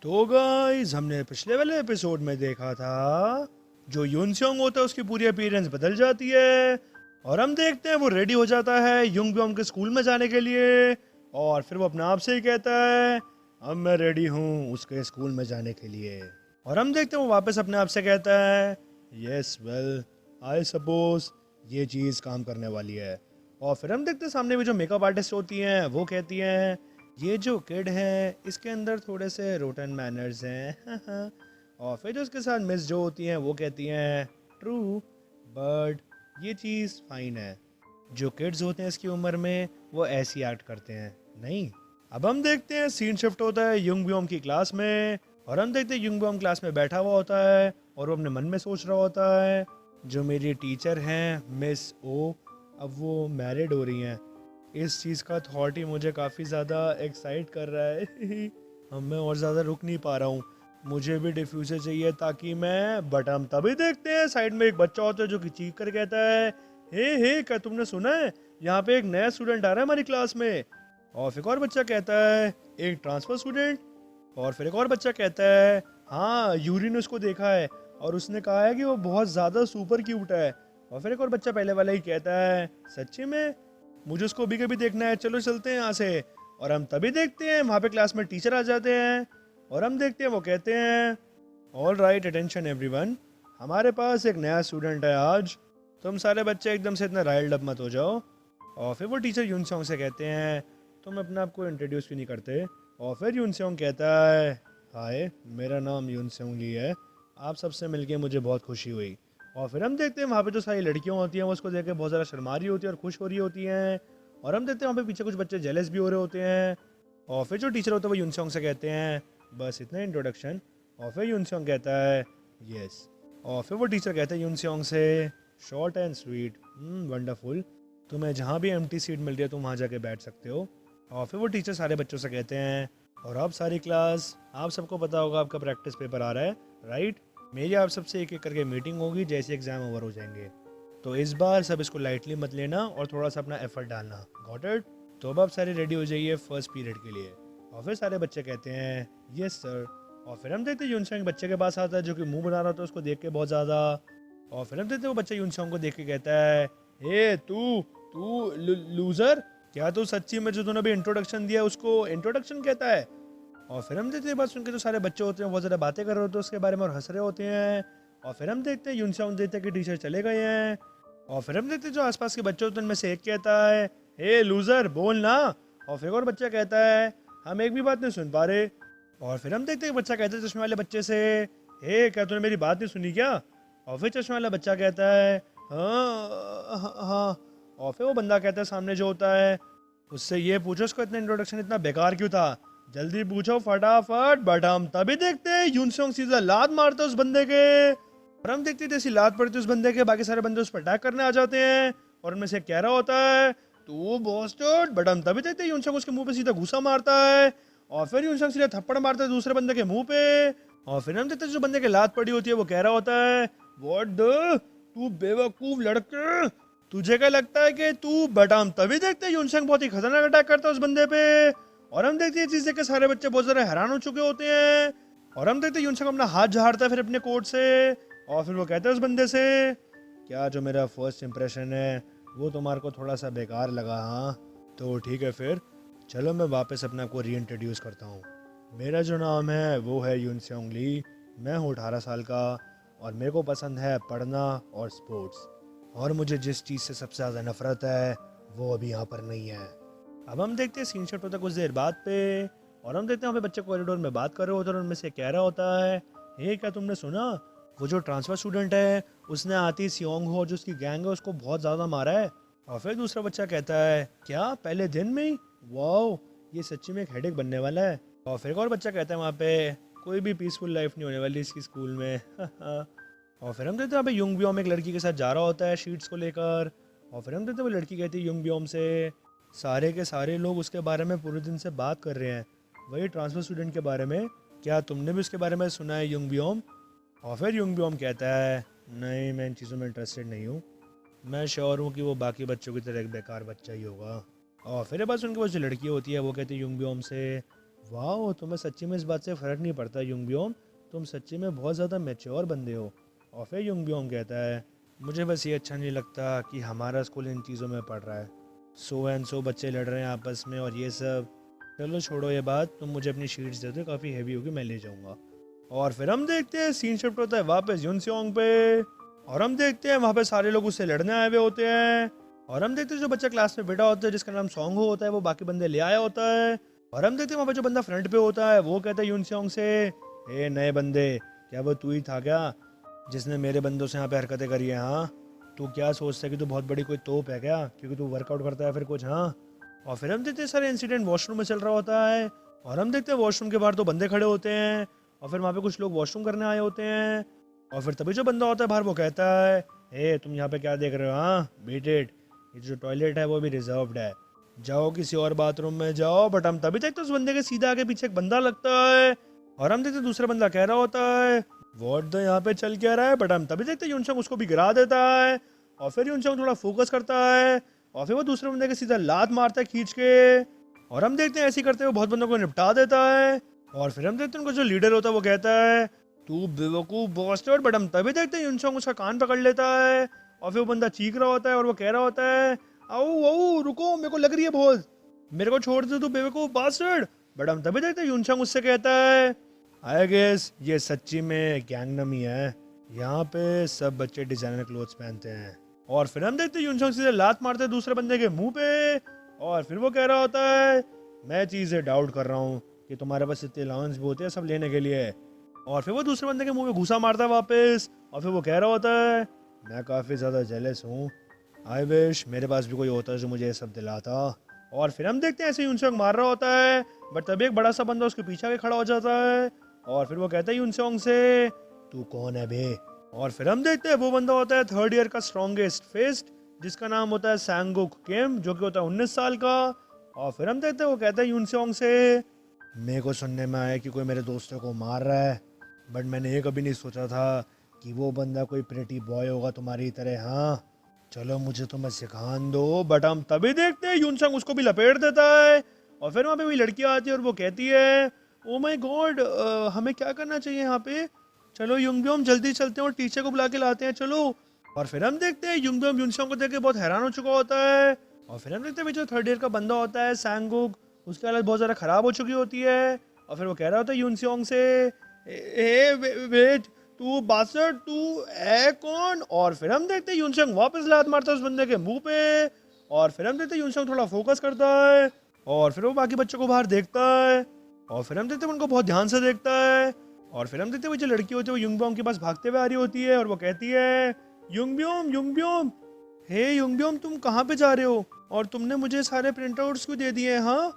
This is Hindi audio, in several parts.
तो गाइस हमने पिछले वाले एपिसोड में देखा था जो यूनसेंग होता है उसकी पूरी अपीयरेंस बदल जाती है और हम देखते हैं वो रेडी हो जाता है युंगब्योम के स्कूल में जाने के लिए। और फिर वो अपने आप से ही कहता है अब मैं रेडी हूँ उसके स्कूल में जाने के लिए। और हम देखते हैं वो वापस अपने आप से कहता है यस वेल आई सपोज ये चीज़ काम करने वाली है। और फिर हम देखते हैं सामने भी जो मेकअप आर्टिस्ट होती हैं वो कहती हैं ये जो किड है इसके अंदर थोड़े से रोटन मैनर्स हैं और फिर जो उसके साथ मिस जो होती हैं वो कहती हैं ट्रू बट ये चीज़ फाइन है। जो किड्स होते हैं इसकी उम्र में वो ऐसी एक्ट करते हैं नहीं। अब हम देखते हैं सीन शिफ्ट होता है युंगब्योम की क्लास में और हम देखते हैं युंगब्योम क्लास में बैठा हुआ होता है और वो अपने मन में सोच रहा होता है जो मेरी टीचर हैं मिस ओ अब वो मैरिड हो रही हैं। इस चीज़ का थॉट ही मुझे काफ़ी ज़्यादा एक्साइट कर रहा है अब मैं और ज़्यादा रुक नहीं पा रहा हूँ। मुझे भी डिफ्यूज़र चाहिए ताकि मैं बट हम तभी देखते हैं साइड में एक बच्चा होता है जो कि चीख कर कहता है हे क्या तुमने सुना है यहाँ पे एक नया स्टूडेंट आ रहा है हमारी क्लास में। और फिर एक और बच्चा कहता है एक ट्रांसफ़र स्टूडेंट। और फिर एक और बच्चा कहता है हाँ यूरी ने उसको देखा है और उसने कहा है कि वो बहुत ज़्यादा सुपर क्यूट है। और फिर एक और बच्चा पहले वाला ही कहता है सच्ची में मुझे उसको भी कभी देखना है चलो चलते हैं यहाँ से। और हम तभी देखते हैं वहाँ पे क्लास में टीचर आ जाते हैं और हम देखते हैं वो कहते हैं ऑल राइट अटेंशन एवरीवन हमारे पास एक नया स्टूडेंट है आज तुम सारे बच्चे एकदम से इतना राइल्ड अप मत हो जाओ। और फिर वो टीचर यूनसेंग से कहते हैं तुम अपने आप को इंट्रोड्यूस क्यों नहीं करते। और फिर यूनसेंग कहता है हाय मेरा नाम यूनसेंग ली है आप सबसे मिलके मुझे बहुत खुशी हुई। और फिर हम देखते हैं वहाँ पे जो सारी लड़कियाँ होती हैं वो उसको देख के बहुत ज़्यादा शर्मा रही होती है और खुश हो रही होती हैं। और हम देखते हैं वहाँ पे पीछे कुछ बच्चे जेलस भी हो रहे होते हैं। और फिर जो टीचर होता है वो यूनसेंग से कहते हैं बस इतना इंट्रोडक्शन। और फिर यूनसेंग कहता है यस। और फिर वो टीचर कहते हैं यूनसेंग से शॉर्ट एंड स्वीट वंडरफुल तुम्हें जहाँ भी एम्प्टी सीट मिल रही है तुम वहाँ जाके बैठ सकते हो। और फिर वो टीचर सारे बच्चों से कहते हैं और अब सारी क्लास आप सबको पता होगा आपका प्रैक्टिस पेपर आ रहा है राइट। मेरी आप सबसे एक एक करके मीटिंग होगी जैसे एग्ज़ाम ओवर हो जाएंगे तो इस बार सब इसको लाइटली मत लेना और थोड़ा सा अपना एफर्ट डालना गॉट इट। तो अब आप सारे रेडी हो जाइए फर्स्ट पीरियड के लिए। और फिर सारे बच्चे कहते हैं यस सर। और फिर हम देखते हैं यूनसेंग बच्चे के पास आता है जो कि मुंह बना रहा होता है उसको देख के बहुत ज़्यादा। और फिर हम देखते हैं वो बच्चा यूनसेंग को देख के कहता है हे तू तू लूज़र क्या तू सच्ची में जो तूने अभी इंट्रोडक्शन दिया उसको इंट्रोडक्शन कहता है। और फिर हम देखते हैं बात सुन के जो सारे बच्चे होते हैं बहुत ज़्यादा बातें कर रहे होते हैं उसके बारे में और हंस रहे होते हैं। और फिर हम देखते हैं यूनसेंग देखते हैं कि टीचर चले गए हैं। और फिर हम देखते हैं जो आसपास के बच्चे होते हैं उनमें से एक कहता है हे लूज़र बोल ना। और फिर एक और बच्चा कहता है हम एक भी बात नहीं सुन पा रहे। और फिर हम देखते हैं बच्चा कहता है चश्मे वाले बच्चे से हे क्या तूने मेरी बात नहीं सुनी क्या। और फिर चश्मे वाला बच्चा कहता है हाँ। और फिर वो बंदा कहता है सामने जो होता है उससे ये पूछो उसको इतना इंट्रोडक्शन इतना बेकार क्यों था जल्दी पूछो फटाफट। बट हम तभी देखते हैं यूनसेंग सीधा लात मारता है उस बंदे के। और हम देखते हैं जैसी लात पड़ती है उस बंदे के बाकी सारे बंदे उस पर अटैक करने आ जाते हैं और उनमें से कह रहा होता है तू बॉस्टर्ड। बट हम तभी देखते हैं यूनसेंग उसके मुंह पे सीधा घूसा मारता है और फिर यूनसेंग सीधा थप्पड़ मारता है दूसरे बंदे के मुंह पे। और फिर हम देखते हैं जो बंदे के लात पड़ी होती है वो कह रहा होता है व्हाट द तू बेवकूफ लड़के तुझे क्या लगता है कि तू। बट हम तभी देखते हैं यूनसेंग बहुत ही खतरनाक अटैक करता है उस बंदे पे। और हम देखते हैं चीज़ देख के सारे बच्चे बहुत ज़्यादा हैरान हो चुके होते हैं। और हम देखते हैं यूनसेंग अपना हाथ झाड़ता है फिर अपने कोट से। और फिर वो कहता है उस बंदे से क्या जो मेरा फर्स्ट इंप्रेशन है वो तुम्हारे को थोड़ा सा बेकार लगा हाँ तो ठीक है फिर चलो मैं वापस अपने आप को री इंट्रोड्यूस करता हूँ। मेरा जो नाम है वो है यूनसेंग ली मैं हूँ 18 साल का और मेरे को पसंद है पढ़ना और स्पोर्ट्स। और मुझे जिस चीज़ से सबसे ज़्यादा नफरत है वो अभी यहाँ पर नहीं है। अब हम देखते हैं सीन शॉट होता है कुछ देर बाद पे और हम देखते हैं वहाँ पे बच्चे कॉरिडोर में बात कर रहे होते हैं और उनमें से कह रहा होता है हे क्या तुमने सुना वो जो ट्रांसफ़र स्टूडेंट है उसने आती सियोंग हो जो उसकी गैंग है उसको बहुत ज़्यादा मारा है। और फिर दूसरा बच्चा कहता है क्या पहले दिन में ही वाओ ये सच्ची में एक हेडेक बनने वाला है। और फिर एक और बच्चा कहता है वहाँ पे कोई भी पीसफुल लाइफ नहीं होने वाली इसकी स्कूल में और फिर हम देखते हैं वहाँ पे युंगब्योम एक लड़की के साथ जा रहा होता है शीट्स को लेकर। और फिर हम देखते हैं वो लड़की कहती है युंगब्योम से सारे के सारे लोग उसके बारे में पूरे दिन से बात कर रहे हैं वही ट्रांसफ़र स्टूडेंट के बारे में क्या तुमने भी उसके बारे में सुना है युंगब्योम। और फिर युंगब्योम कहता है नहीं मैं इन चीज़ों में इंटरेस्टेड नहीं हूँ मैं श्योर हूँ कि वो बाकी बच्चों की तरह एक बेकार बच्चा ही होगा। और फिर बस उनके पास जो लड़की होती है वो कहती है युंगब्योम से वाह, तुम्हें सच्ची में इस बात से फ़र्क नहीं पड़ता युंगब्योम, तुम सच्ची में बहुत ज़्यादा मैच्योर बंदे हो। और फिर युंगब्योम कहता है, मुझे बस ये अच्छा नहीं लगता कि हमारा स्कूल इन चीज़ों में पढ़ रहा है। सो एंड सो बच्चे लड़ रहे हैं आपस में और ये सब। चलो छोड़ो ये बात, तुम मुझे अपनी शीट्स दे दो, काफ़ी हैवी होगी, मैं ले जाऊँगा। और फिर हम देखते हैं सीन शिफ्ट होता है वापस यूनसेओंग पे। और हम देखते हैं वहाँ पे सारे लोग उससे लड़ने आए हुए होते हैं। और हम देखते हैं जो बच्चा क्लास में बैठा होता है जिसका नाम सोंगहो होता है, वो बाकी बंदे ले आया होता है। और हम देखते हैं वहाँ पे जो बंदा फ्रंट पे होता है वो कहता है यूनसेओंग से, ए नए बंदे, क्या वो तू ही था क्या जिसने मेरे बंदों से यहाँ पे हरकतें करी है? हाँ, तू क्या सोचता है कि तू बहुत बड़ी कोई तोप है क्या, क्योंकि तू वर्कआउट करता है फिर कुछ? हाँ। और फिर हम देखते हैं सारे इंसिडेंट वॉशरूम में चल रहा होता है। और हम देखते हैं वॉशरूम के बाहर दो बंदे खड़े होते हैं और फिर वहाँ पे कुछ लोग वॉशरूम करने आए होते हैं। और फिर तभी जो बंदा होता है बाहर वो कहता है, ए तुम यहाँ पे क्या देख रहे हो? हाँ बीट इट, ये जो टॉयलेट है वो भी रिजर्व्ड है, जाओ किसी और बाथरूम में जाओ। बट हम तभी देखते हैं उस बंदे के सीधा आगे पीछे एक बंदा लगता है। और हम देखते हैं दूसरा बंदा कह रहा होता है, वॉट द यहाँ पे चल क्या रहा है? बट हम तभी देखते हैं यूनसंग उसको भी गिरा देता है। और फिर यूनसंग थोड़ा फोकस करता है और फिर वो दूसरे बंदे के सीधा लात मारता है खींच के। और हम देखते हैं ऐसे ही करते हुए बहुत बंदों को निपटा देता है। और फिर हम देखते हैं उनका जो लीडर होता है वो कहता है, तू बेवकूफ बॉस्टर्ड। बट हम तभी देखते हैं यूनसंग उसका कान पकड़ लेता है और फिर वो बंदा चीख रहा होता है और वो कह रहा होता है, आओ आओ रुको, मेरे को लग रही है बहुत, मेरे को छोड़ दे तू बेवकूफ बास्टर्ड। बट हम तभी देखते हैं यूनसंग उससे कहता है, आई गेस ये सच्ची में गैंगनम ही है, यहाँ पे सब बच्चे डिजाइनर क्लोथ्स पहनते हैं। और फिर हम देखते हैं यूनसंग सीधे लात मारते हैं दूसरे बंदे के मुंह पे। और फिर वो कह रहा होता है, मैं चीज़ें डाउट कर रहा हूँ कि तुम्हारे पास इतने अलाउंस भी होते हैं सब लेने के लिए। और फिर वो दूसरे बंदे के मुंह पे घूसा मारता है वापस। और फिर वो कह रहा होता है, मैं काफ़ी ज़्यादा जेलस हूँ, आई विश मेरे पास भी कोई होता जो मुझे ये सब दिलाता। और फिर हम देखते हैं ऐसे यूनसंग मार रहा होता है बट तभी एक बड़ा सा बंदा उसके पीछे आके खड़ा हो जाता है। और फिर वो कहता है यूनसंग से, तू कौन है बे? और फिर हम देखते हैं वो बंदा होता है थर्ड ईयर का स्ट्रॉन्गेस्ट फिस्ट, जिसका नाम होता है सांगुक किम, जो कि होता है 19 साल का। और फिर हम देखते हैं वो कहता है यूनसंग से, मेरे को सुनने में आया कि कोई मेरे दोस्तों को मार रहा है, बट मैंने ये कभी नहीं सोचा था कि वो बंदा कोई प्रेटी बॉय होगा तुम्हारी तरह। हाँ चलो मुझे तो मत सिखान दो। बट हम तभी देखते हैं यूनसंग उसको भी लपेट देता है। और फिर वहाँ पे वही लड़की आती है और वो कहती है, ओ माय गॉड, हमें क्या करना चाहिए यहाँ पे? चलो युंगब्योम जल्दी चलते हैं और टीचर को बुला के लाते हैं, चलो। और फिर हम देखते हैं युंगब्योम यूनसंग को देख के बहुत हैरान हो चुका होता है। और फिर हम देखते हैं जो थर्ड ईयर का बंदा होता है सांगुक, उसकी हालत बहुत ज़्यादा ख़राब हो चुकी होती है। और फिर वो कह रहा होता है यूनसंग से, वेट, तू बासठ, तू है कौन? और फिर हम देखते हैं यूनसंग वापस लात मारता है उस बंदे के मुंह पे। और फिर हम देखते हैं यूनसंग थोड़ा फोकस करता है और फिर वो बाकी बच्चों को बाहर देखता है। और फिर हम देखते हैं उनको बहुत ध्यान से देखता है। और फिर हम देखते हैं वो जो लड़की होती है वो युंगब्योम के पास भागते हुए आ रही होती है और वो कहती है, युंगब्योम युंगब्योम, हे युंगब्योम तुम कहाँ पे जा रहे हो? और तुमने मुझे सारे प्रिंट आउट्स क्यों दे दिए? हाँ,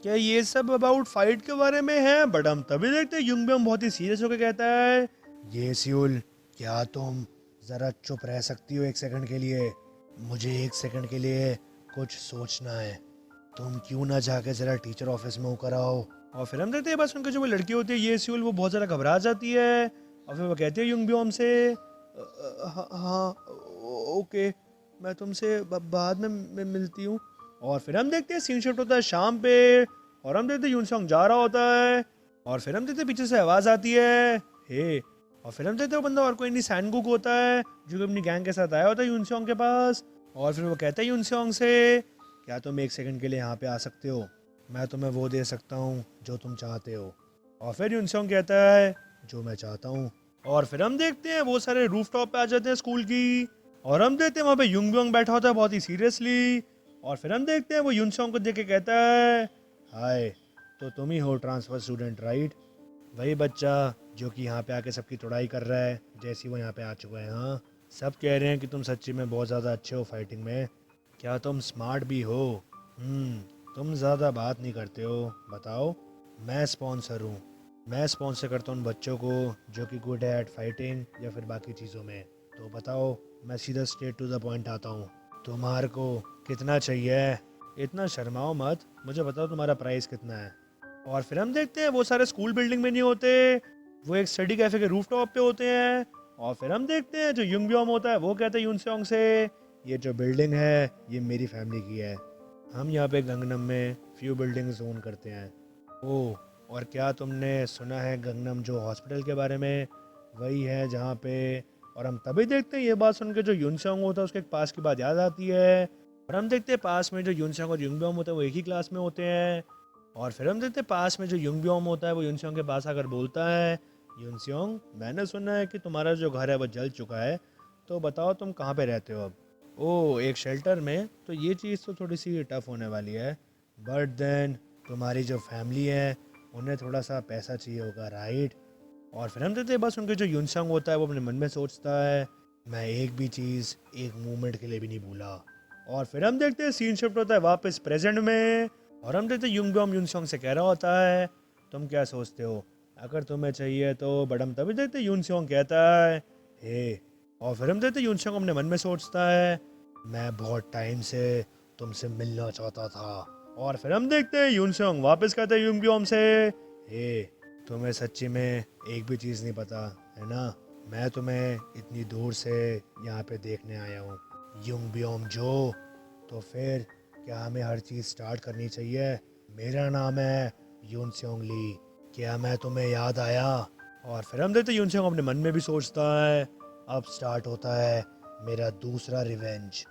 क्या ये सब अबाउट फाइट के बारे में है? बट हम तभी देखते हैं युंगब्योम बहुत ही सीरियस होकर कहता है, ये सियुल, क्या तुम ज़रा चुप रह सकती हो एक सेकंड के लिए? मुझे एक सेकंड के लिए कुछ सोचना है, तुम क्यों ना जाके ज़रा टीचर ऑफिस में होकर आओ। और फिर हम देखते हैं बस उनकी जो वो लड़की होती है ये सियुल, वो बहुत ज़्यादा घबरा जाती है। और फिर वो कहती है युंगब्योम से, हाँ हाँ, ओके, मैं तुमसे बाद में मिलती हूँ। और फिर हम देखते हैं सीन शिफ्ट होता है शाम पे और हम देखते हैं यूनसंग जा रहा होता है। और फिर हम देखते हैं पीछे से आवाज़ आती है, हे। और फिर हम देखते हैं वो बंदा और कोई नहीं सैनगुक होता है जो कि अपनी गैंग के साथ आया होता है यूनसंग के पास। और फिर वो कहता है यूनसंग से, क्या तुम एक सेकंड के लिए यहाँ पे आ सकते हो? मैं तुम्हें वो दे सकता हूँ जो तुम चाहते हो। और फिर यूनसंग कहता है, जो मैं चाहता हूँ। और फिर हम देखते हैं वो सारे रूफ टॉप पे आ जाते हैं स्कूल की। और हम देखते हैं वहाँ पे युंगब्योंग बैठा होता है बहुत ही सीरियसली। और फिर हम देखते हैं वो यूनसंग को देख के कहता है, हाय, तो तुम ही हो ट्रांसफ़र स्टूडेंट राइट? वही बच्चा जो कि यहाँ पे आके सबकी तोड़ाई कर रहा है जैसे ही वो यहाँ पे आ चुका है। हाँ, सब कह रहे हैं कि तुम सच्ची में बहुत ज़्यादा अच्छे हो फाइटिंग में, क्या तुम स्मार्ट भी हो? तुम ज़्यादा बात नहीं करते हो, बताओ। मैं स्पॉन्सर हूँ, मैं स्पॉन्सर करता हूँ उन बच्चों को जो कि गुड है एट फाइटिंग या फिर बाकी चीज़ों में। तो बताओ, मैं सीधा स्ट्रेट टू द पॉइंट आता हूँ, तुम्हारे को कितना चाहिए? इतना शर्माओ मत, मुझे बताओ तुम्हारा प्राइस कितना है। और फिर हम देखते हैं वो सारे स्कूल बिल्डिंग में नहीं होते, वो एक स्टडी कैफे के रूफ टॉप पे होते हैं। और फिर हम देखते हैं जो युंगब्योम होता है वो कहता है यूनसंग से, ये जो बिल्डिंग है ये मेरी फैमिली की है, हम यहाँ पे गंगनम में फ्यू बिल्डिंग्स ओन करते हैं। ओह, और क्या तुमने सुना है गंगनम जो हॉस्पिटल के बारे में? वही है जहाँ पे। और हम तभी देखते हैं ये बात सुन के जो यूनसेंग होता है उसके पास की बात याद आती है। और हम देखते हैं पास में जो यूनसेंग और युंगब्योम होता है वो एक ही क्लास में होते हैं। और फिर हम देखते हैं पास में जो युंगब्योम होता है वो यूनसेंग के पास आकर बोलता है, यूनसेंग मैंने सुना है कि तुम्हारा जो घर है वो जल चुका है, तो बताओ तुम कहाँ पे रहते हो अब? ओह, एक शेल्टर में? तो ये चीज़ तो थोड़ी सी टफ होने वाली है। बट देन तुम्हारी जो फैमिली है उन्हें थोड़ा सा पैसा चाहिए होगा, राइट? और फिर हम देखते हैं बस उनके जो यूनसंग होता है वो अपने मन में सोचता है, मैं एक भी चीज़ एक मोमेंट के लिए भी नहीं भूला। और फिर हम देखते हैं सीन शिफ्ट होता है वापस प्रेजेंट में। और हम देखते हैं युंगब्योम यूनसंग से कह रहा होता है, तुम क्या सोचते हो अगर तुम्हें चाहिए तो? बट हम तभी देखते हैं यूनसंग कहता है, हे। और फिर हम देखते हैं यूनसंग अपने मन में सोचता है, मैं बहुत टाइम से तुमसे मिलना चाहता था। और फिर हम देखते हैं यूनसंग वापस कहते हैं युंगब्योम से, हे, तुम्हें सच्ची में एक भी चीज़ नहीं पता है ना? मैं तुम्हें इतनी दूर से यहाँ पे देखने आया हूँ युंगब्योम जो। तो फिर क्या हमें हर चीज़ स्टार्ट करनी चाहिए? मेरा नाम है यूनसेंग ली, क्या मैं तुम्हें याद आया? और फिर हम देखते यूनसेंग अपने मन में भी सोचता है, अब स्टार्ट होता है मेरा दूसरा रिवेंज।